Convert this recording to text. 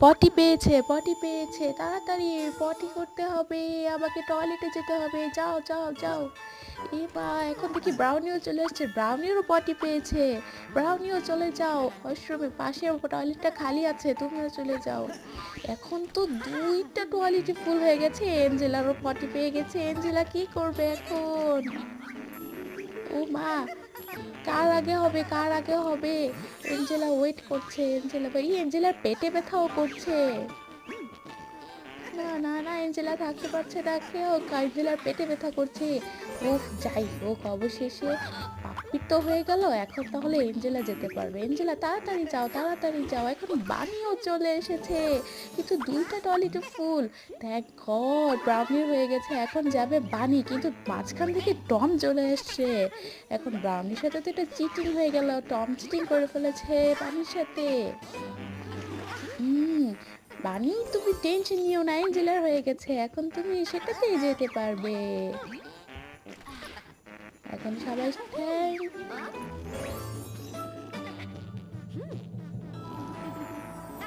পটি পেয়েছে, পটি পেয়েছে, তাড়াতাড়ি পটি করতে হবে, আমাকে টয়লেটে যেতে হবে, যাও যাও যাও। এ মা, এখন দেখি ব্রাউনিও চলে আসছে, ব্রাউনিরও পটি পেয়েছে, ব্রাউনিও চলে যাও ওয়াশরুমে, পাশে টয়লেটটা খালি আছে, তুমিও চলে যাও। এখন তো দুইটা টয়লেটই ফুল হয়ে গেছে, এঞ্জেলারও পটি পেয়ে গেছে, এঞ্জেলা কি করবে এখন? ও মা, কার আগে হবে, কার আগে হবে? এঞ্জেলা ওয়েট করছে, এঞ্জেলা ভাই, এঞ্জেলার পেটে ব্যথাও করছে। না না না, এঞ্জেলা থাকতে পারছে না, কেউ এঞ্জেলার পেটে ব্যথা করছে। উফ, যাই হোক, অবশেষে পাপ্পি তো হয়ে গেল, এখন তাহলে এঞ্জেলা যেতে পারবে। এঞ্জেলা তাড়াতাড়ি যাও, তাড়াতাড়ি যাও, এখন বানিও চলে এসেছে, কিন্তু দুইটা টয়লেটে ফুল। থ্যাংক গড, ব্রাউনির হয়ে গেছে, এখন যাবে বানি, কিন্তু মাঝখান থেকে টম চলে এসছে। এখন ব্রাউনির সাথে তো এটা চিটিং হয়ে গেল, টম চিটিং করে ফেলেছে বানির সাথে। হুম, বানি তুমি টেনশন নিও না, অ্যাঞ্জেলার হয়ে গেছে, এখন তুমি সেটাতেই যেতে পারবে। এখন সবাই থ্যাংক